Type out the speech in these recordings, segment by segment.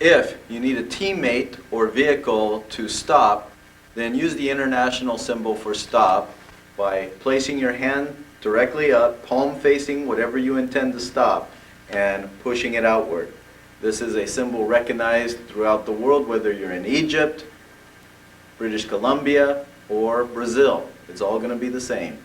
If you need a teammate or vehicle to stop, then use the international symbol for stop by placing your hand directly up, palm facing whatever you intend to stop, and pushing it outward. This is a symbol recognized throughout the world, whether you're in Egypt, British Columbia, or Brazil. It's all going to be the same.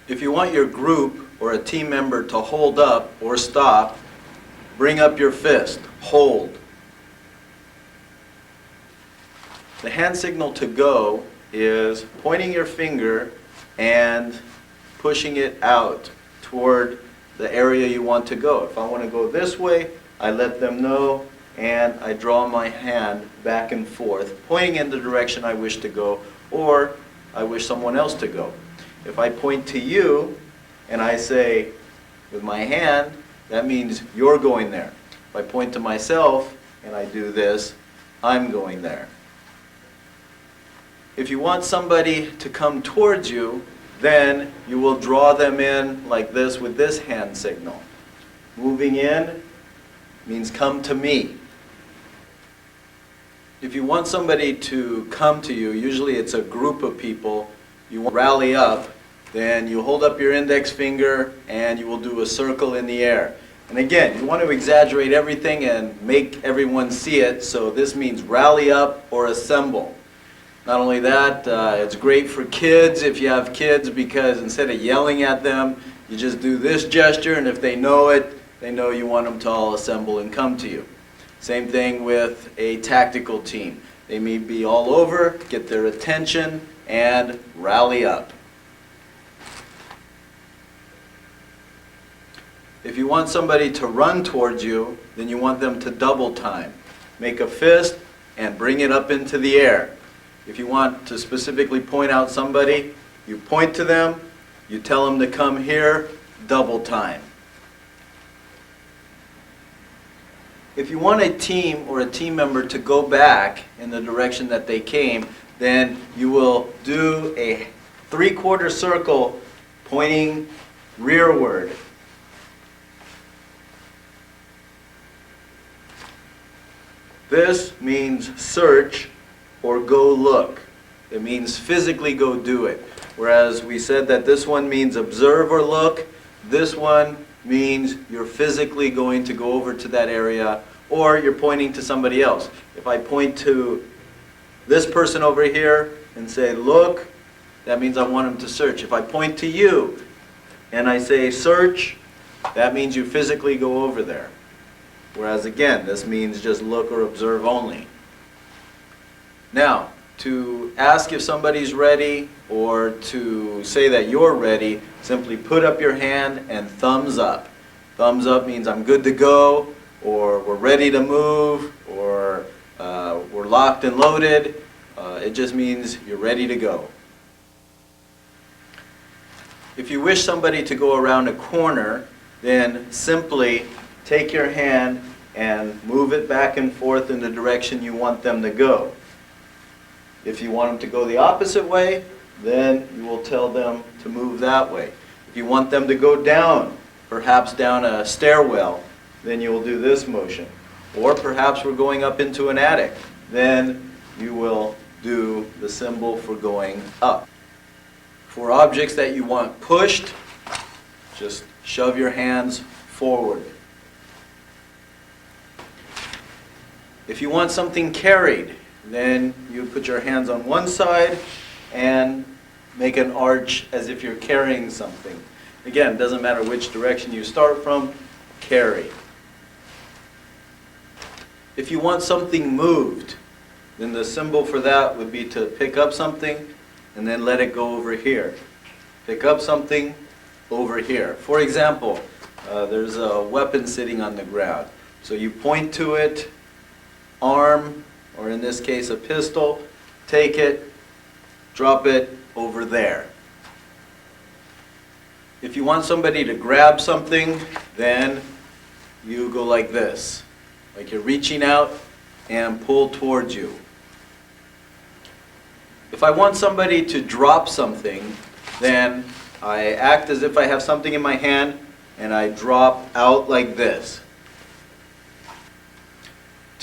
If you want your group or a team member to hold up or stop, bring up your fist, hold. The hand signal to go is pointing your finger and pushing it out toward the area you want to go. If I want to go this way, I let them know and I draw my hand back and forth, pointing in the direction I wish to go or I wish someone else to go. If I point to you and I say with my hand, that means you're going there. If I point to myself and I do this, I'm going there. If you want somebody to come towards you, then you will draw them in like this with this hand signal. Moving in means come to me. If you want somebody to come to you, usually it's a group of people, you want to rally up, then you hold up your index finger and you will do a circle in the air. And again, you want to exaggerate everything and make everyone see it, so this means rally up or assemble. Not only that, it's great for kids if you have kids, because instead of yelling at them, you just do this gesture, and if they know it, they know you want them to all assemble and come to you. Same thing with a tactical team. They may be all over, get their attention, and rally up. If you want somebody to run towards you, then you want them to double time. Make a fist and bring it up into the air. If you want to specifically point out somebody, you point to them, you tell them to come here, double time. If you want a team or a team member to go back in the direction that they came, then you will do a 3/4 circle pointing rearward. This means search or go look. It means physically go do it. Whereas we said that this one means observe or look, this one means you're physically going to go over to that area, or you're pointing to somebody else. If I point to this person over here and say look, that means I want him to search. If I point to you and I say search, that means you physically go over there. Whereas again, this means just look or observe only. Now, to ask if somebody's ready or to say that you're ready, simply put up your hand and thumbs up. Thumbs up means I'm good to go, or we're ready to move, or we're locked and loaded. It just means you're ready to go. If you wish somebody to go around a corner, then simply take your hand and move it back and forth in the direction you want them to go. If you want them to go the opposite way, then you will tell them to move that way. If you want them to go down, perhaps down a stairwell, then you will do this motion. Or perhaps we're going up into an attic, then you will do the symbol for going up. For objects that you want pushed, just shove your hands forward. If you want something carried, then you put your hands on one side and make an arch as if you're carrying something. Again, it doesn't matter which direction you start from, carry. If you want something moved, then the symbol for that would be to pick up something and then let it go over here. Pick up something over here. For example, there's a weapon sitting on the ground. So you point to it, arm, or in this case a pistol, take it, drop it over there. If you want somebody to grab something, then you go like this, like you're reaching out and pull towards you. If I want somebody to drop something, then I act as if I have something in my hand and I drop out like this.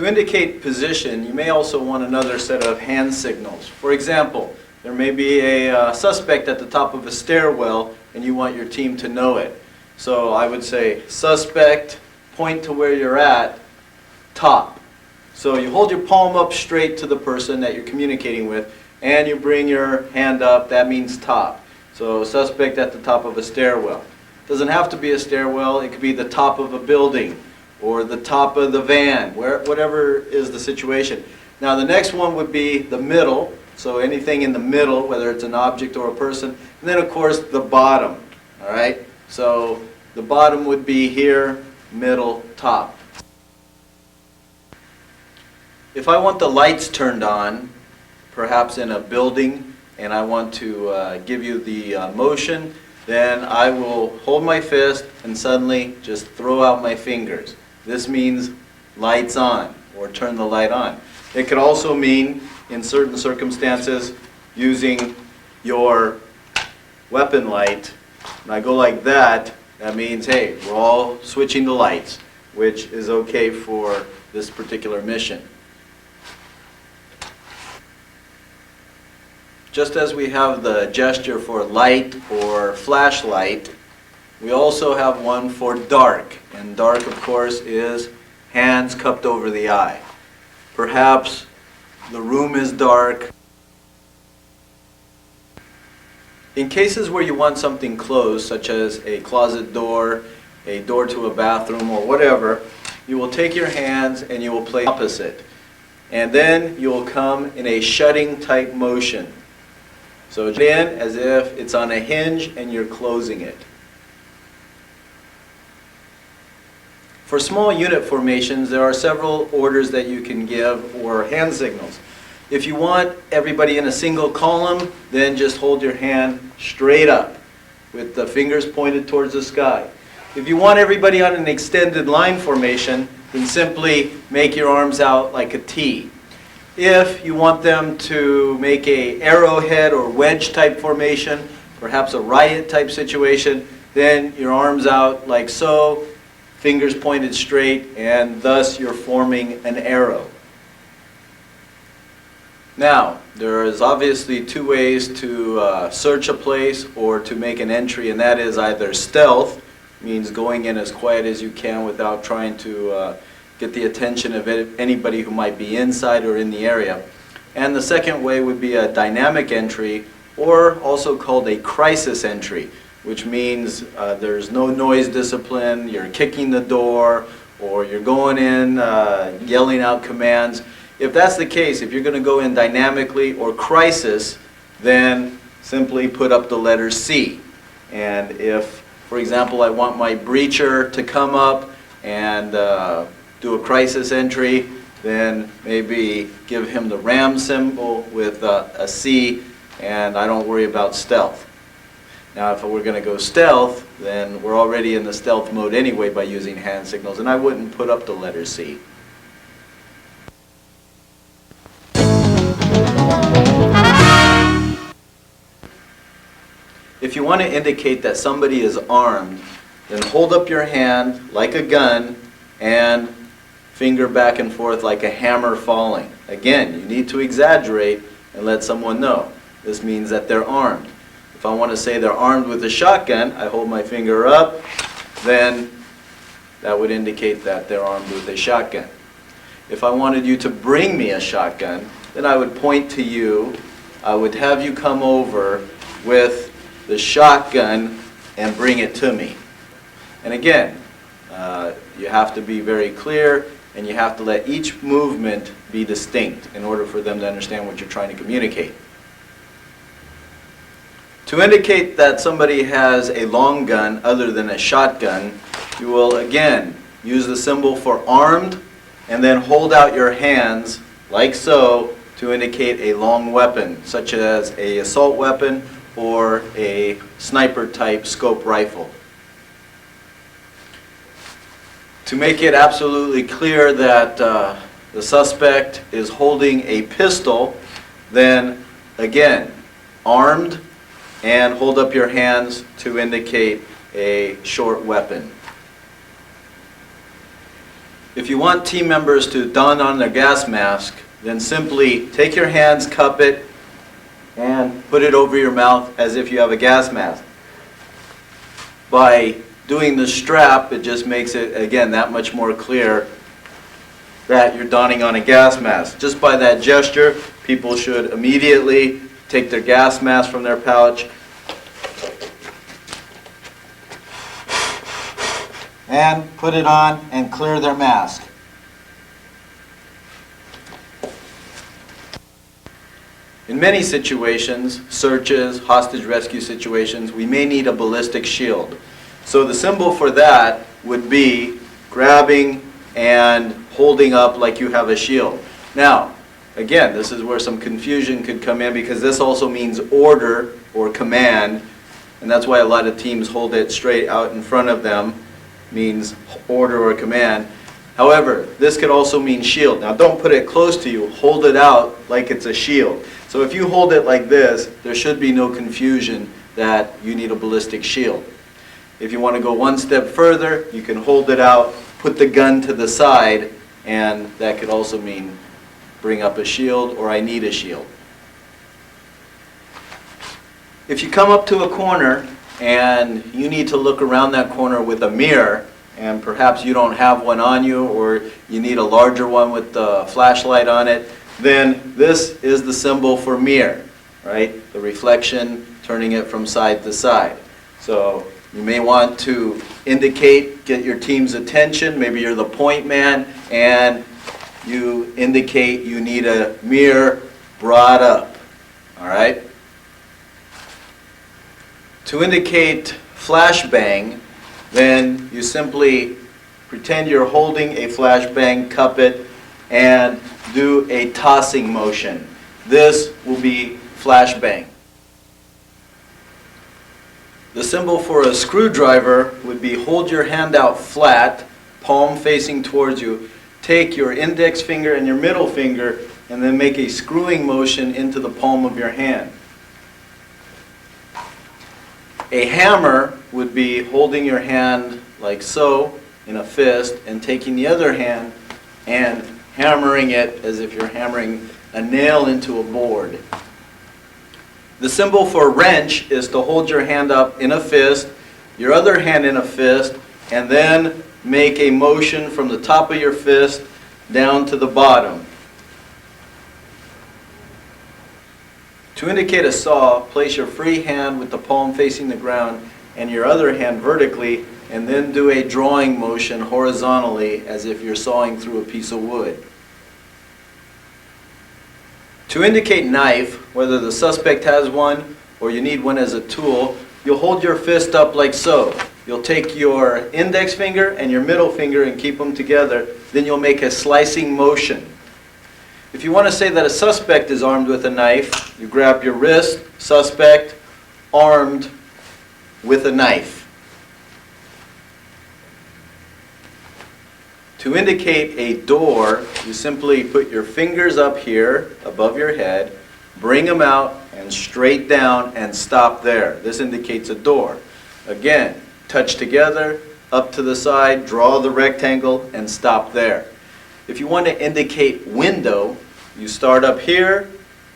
To indicate position, you may also want another set of hand signals. For example, there may be a suspect at the top of a stairwell and you want your team to know it. So I would say, suspect, point to where you're at, top. So you hold your palm up straight to the person that you're communicating with and you bring your hand up, that means top. So suspect at the top of a stairwell. Doesn't have to be a stairwell, it could be the top of a building or the top of the van, whatever is the situation. Now the next one would be the middle, so anything in the middle, whether it's an object or a person, and then of course the bottom, all right? So the bottom would be here, middle, top. If I want the lights turned on, perhaps in a building, and I want to give you the motion, then I will hold my fist and suddenly just throw out my fingers. This means lights on, or turn the light on. It could also mean, in certain circumstances, using your weapon light. When I go like that, that means, hey, we're all switching the lights, which is okay for this particular mission. Just as we have the gesture for light or flashlight, we also have one for dark. And dark, of course, is hands cupped over the eye. Perhaps the room is dark. In cases where you want something closed, such as a closet door, a door to a bathroom, or whatever, you will take your hands and you will place opposite. And then you will come in a shutting type motion. So in as if it's on a hinge and you're closing it. For small unit formations, there are several orders that you can give or hand signals. If you want everybody in a single column, then just hold your hand straight up with the fingers pointed towards the sky. If you want everybody on an extended line formation, then simply make your arms out like a T. If you want them to make a arrowhead or wedge type formation, perhaps a riot type situation, then your arms out like so, fingers pointed straight, and thus you're forming an arrow. Now, there is obviously two ways to search a place or to make an entry, and that is either stealth, means going in as quiet as you can without trying to get the attention of anybody who might be inside or in the area. And the second way would be a dynamic entry, or also called a crisis entry, which means there's no noise discipline, you're kicking the door, or you're going in yelling out commands. If that's the case, if you're going to go in dynamically or crisis, then simply put up the letter C. And if, for example, I want my breacher to come up and do a crisis entry, then maybe give him the ram symbol with a C, and I don't worry about stealth. Now if we're going to go stealth, then we're already in the stealth mode anyway by using hand signals, and I wouldn't put up the letter C. If you want to indicate that somebody is armed, then hold up your hand like a gun and finger back and forth like a hammer falling. Again, you need to exaggerate and let someone know. This means that they're armed. If I want to say they're armed with a shotgun, I hold my finger up, then that would indicate that they're armed with a shotgun. If I wanted you to bring me a shotgun, then I would point to you, I would have you come over with the shotgun and bring it to me. And again, you have to be very clear, and you have to let each movement be distinct in order for them to understand what you're trying to communicate. To indicate that somebody has a long gun other than a shotgun, you will again use the symbol for armed and then hold out your hands like so to indicate a long weapon, such as an assault weapon or a sniper type scope rifle. To make it absolutely clear that the suspect is holding a pistol, then again, armed, and hold up your hands to indicate a short weapon. If you want team members to don on their gas mask, then simply take your hands, cup it, and put it over your mouth as if you have a gas mask. By doing the strap, it just makes it, again, that much more clear that you're donning on a gas mask. Just by that gesture, people should immediately take their gas mask from their pouch and put it on and clear their mask. In many situations, searches, hostage rescue situations, we may need a ballistic shield. So the symbol for that would be grabbing and holding up like you have a shield. Now, again, this is where some confusion could come in because this also means order or command, and that's why a lot of teams hold it straight out in front of them, means order or command. However, this could also mean shield. Now don't put it close to you, hold it out like it's a shield. So if you hold it like this, there should be no confusion that you need a ballistic shield. If you want to go one step further, you can hold it out, put the gun to the side, and that could also mean bring up a shield or I need a shield. If you come up to a corner and you need to look around that corner with a mirror, and perhaps you don't have one on you or you need a larger one with the flashlight on it, then this is the symbol for mirror, right? The reflection, turning it from side to side. So you may want to indicate, get your team's attention, maybe you're the point man, and you indicate you need a mirror brought up, all right? To indicate flashbang, then you simply pretend you're holding a flashbang, cup it, and do a tossing motion. This will be flashbang. The symbol for a screwdriver would be hold your hand out flat, palm facing towards you. Take your index finger and your middle finger and then make a screwing motion into the palm of your hand. A hammer would be holding your hand like so in a fist and taking the other hand and hammering it as if you're hammering a nail into a board. The symbol for wrench is to hold your hand up in a fist, your other hand in a fist, and then make a motion from the top of your fist down to the bottom. To indicate a saw, place your free hand with the palm facing the ground and your other hand vertically, and then do a drawing motion horizontally as if you're sawing through a piece of wood. To indicate knife, whether the suspect has one or you need one as a tool, you'll hold your fist up like so. You'll take your index finger and your middle finger and keep them together. Then you'll make a slicing motion. If you want to say that a suspect is armed with a knife, you grab your wrist, suspect, armed with a knife. To indicate a door, you simply put your fingers up here above your head, bring them out and straight down and stop there. This indicates a door. Again, touch together, up to the side, draw the rectangle and stop there. If you want to indicate window, you start up here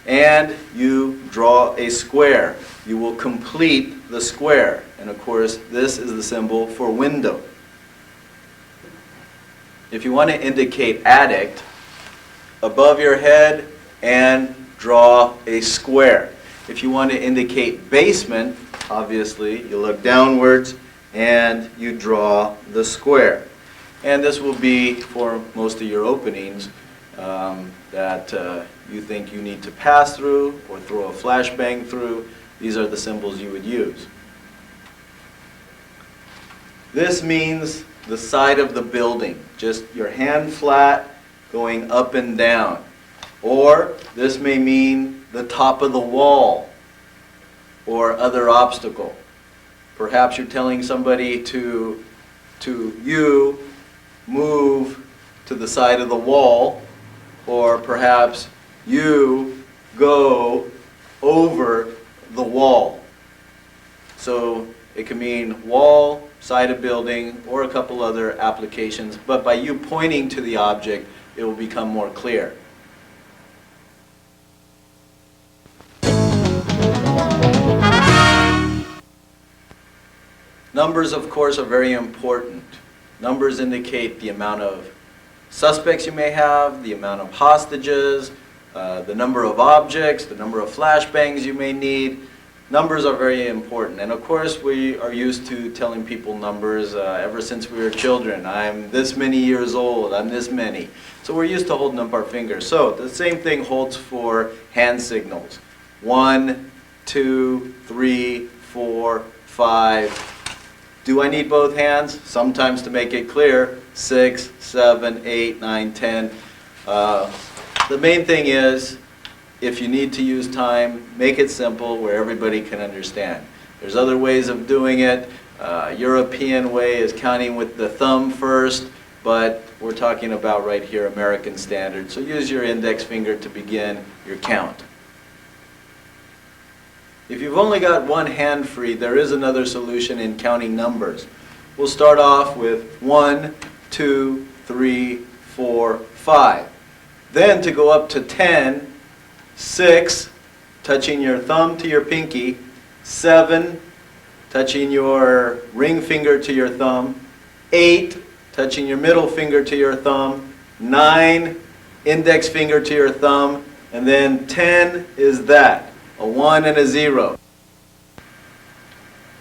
and you draw a square. You will complete the square. And of course, this is the symbol for window. If you want to indicate addict, above your head and draw a square. If you want to indicate basement, obviously you look downwards and you draw the square. And this will be for most of your openings that you think you need to pass through or throw a flashbang through. These are the symbols you would use. This means the side of the building, just your hand flat going up and down. Or this may mean the top of the wall or other obstacle. Perhaps you're telling somebody to you move to the side of the wall, or perhaps you go over the wall. So it can mean wall, side of building, or a couple other applications, but by you pointing to the object, it will become more clear. Numbers, of course, are very important. Numbers indicate the amount of suspects you may have, the amount of hostages, the number of objects, the number of flashbangs you may need. Numbers are very important. And of course, we are used to telling people numbers ever since we were children. I'm this many years old, I'm this many. So we're used to holding up our fingers. So the same thing holds for hand signals. 1, 2, 3, 4, 5. Do I need both hands? Sometimes to make it clear. 6, 7, 8, 9, 10. The main thing is, if you need to use time, make it simple where everybody can understand. There's other ways of doing it. European way is counting with the thumb first, but we're talking about right here American standard. So use your index finger to begin your count. If you've only got one hand free, there is another solution in counting numbers. We'll start off with 1, 2, 3, 4, 5. Then to go up to 10, 6, touching your thumb to your pinky, 7, touching your ring finger to your thumb, 8, touching your middle finger to your thumb, 9, index finger to your thumb, and then 10 is that, a 1 and a 0.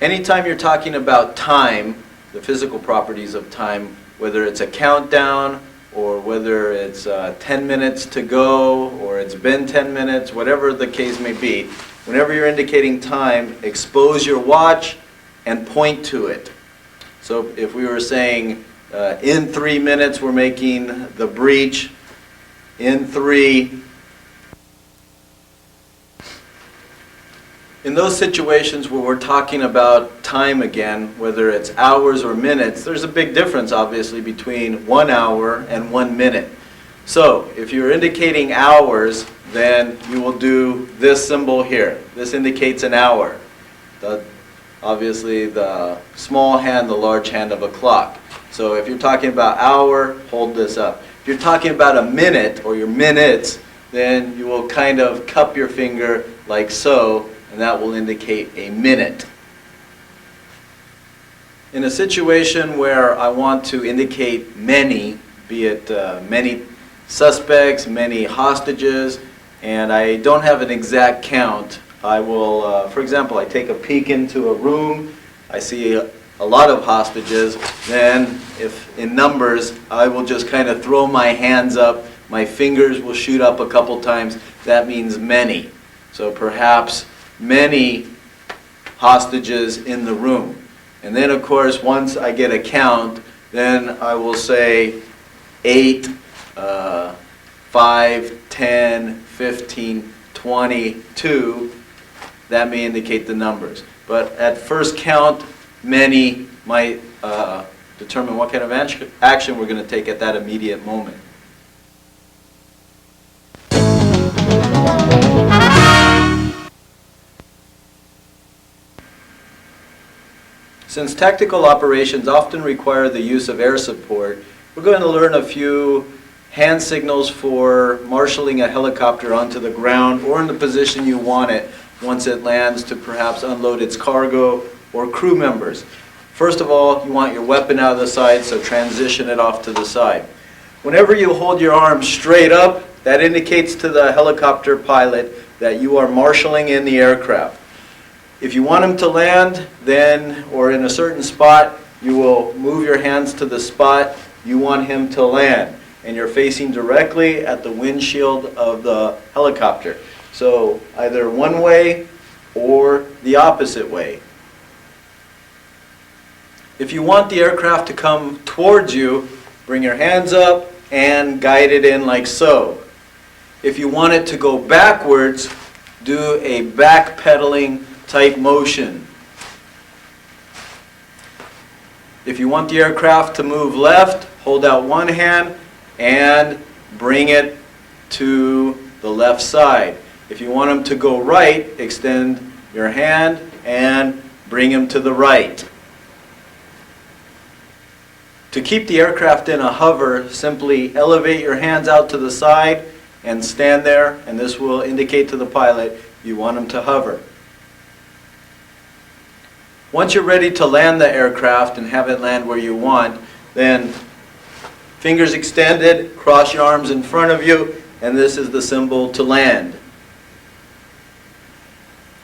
Anytime you're talking about time, the physical properties of time, whether it's a countdown, or whether it's 10 minutes to go, or it's been 10 minutes, whatever the case may be, whenever you're indicating time, expose your watch and point to it. So if we were saying, in 3 minutes we're making the breach, in 3. In those situations where we're talking about time again, whether it's hours or minutes, there's a big difference obviously between 1 hour and 1 minute. So if you're indicating hours, then you will do this symbol here. This indicates an hour. Obviously the small hand, the large hand of a clock. So if you're talking about hour, hold this up. If you're talking about a minute or your minutes, then you will kind of cup your finger like so, and that will indicate a minute. In a situation where I want to indicate many, be it many suspects, many hostages, and I don't have an exact count, I will, for example, I take a peek into a room, I see a lot of hostages, then if in numbers, I will just kind of throw my hands up, my fingers will shoot up a couple times, that means many. So perhaps many hostages in the room. And then of course once I get a count, then I will say 8, 5, 10, 15, 20, 2. That may indicate the numbers. But at first count, many might determine what kind of action we're going to take at that immediate moment. Since tactical operations often require the use of air support, we're going to learn a few hand signals for marshaling a helicopter onto the ground or in the position you want it once it lands to perhaps unload its cargo or crew members. First of all, you want your weapon out of the side, so transition it off to the side. Whenever you hold your arm straight up, that indicates to the helicopter pilot that you are marshaling in the aircraft. If you want him to land, then, or in a certain spot, you will move your hands to the spot you want him to land. And you're facing directly at the windshield of the helicopter. So either one way or the opposite way. If you want the aircraft to come towards you, bring your hands up and guide it in like so. If you want it to go backwards, do a backpedaling type motion. If you want the aircraft to move left, hold out one hand and bring it to the left side. If you want them to go right, extend your hand and bring them to the right. To keep the aircraft in a hover, simply elevate your hands out to the side and stand there, and this will indicate to the pilot you want him to hover. Once you're ready to land the aircraft and have it land where you want, then fingers extended, cross your arms in front of you, and this is the symbol to land.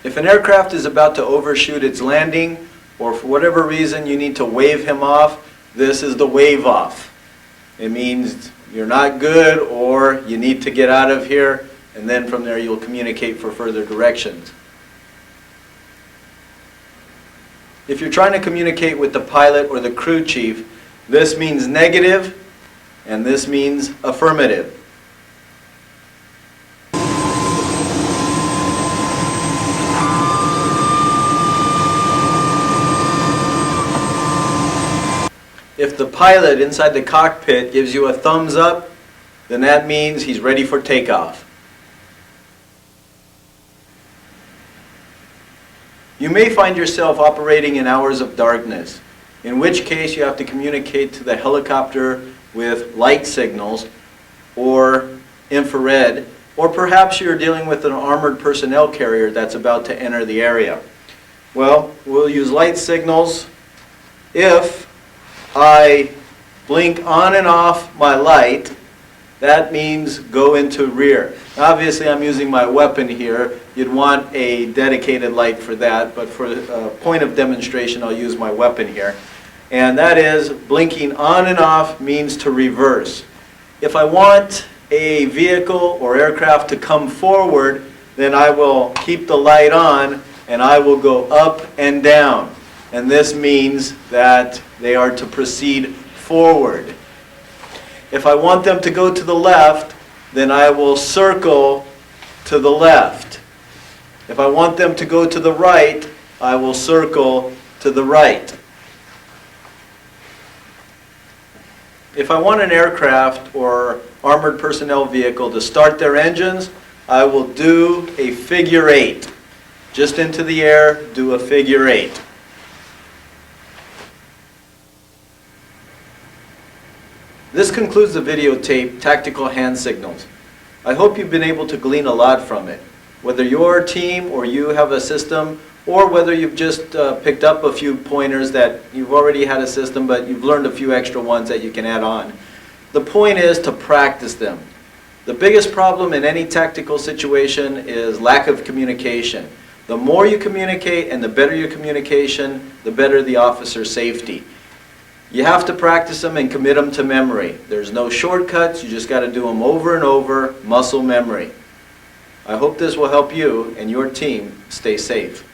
If an aircraft is about to overshoot its landing, or for whatever reason you need to wave him off, this is the wave off. It means you're not good or you need to get out of here, and then from there you'll communicate for further directions. If you're trying to communicate with the pilot or the crew chief, this means negative and this means affirmative. If the pilot inside the cockpit gives you a thumbs up, then that means he's ready for takeoff. You may find yourself operating in hours of darkness, in which case you have to communicate to the helicopter with light signals or infrared, or perhaps you're dealing with an armored personnel carrier that's about to enter the area. Well, we'll use light signals. If I blink on and off my light, that means go into rear. Obviously I'm using my weapon here. You'd want a dedicated light for that, but for a point of demonstration I'll use my weapon here. And that is, blinking on and off means to reverse. If I want a vehicle or aircraft to come forward, then I will keep the light on and I will go up and down. And this means that they are to proceed forward. If I want them to go to the left, then I will circle to the left. If I want them to go to the right, I will circle to the right. If I want an aircraft or armored personnel vehicle to start their engines, I will do a figure 8. Just into the air, do a figure 8. This concludes the videotape, Tactical Hand Signals. I hope you've been able to glean a lot from it. Whether your team or you have a system, or whether you've just picked up a few pointers that you've already had a system, but you've learned a few extra ones that you can add on. The point is to practice them. The biggest problem in any tactical situation is lack of communication. The more you communicate and the better your communication, the better the officer's safety. You have to practice them and commit them to memory. There's no shortcuts, you just got to do them over and over, muscle memory. I hope this will help you and your team stay safe.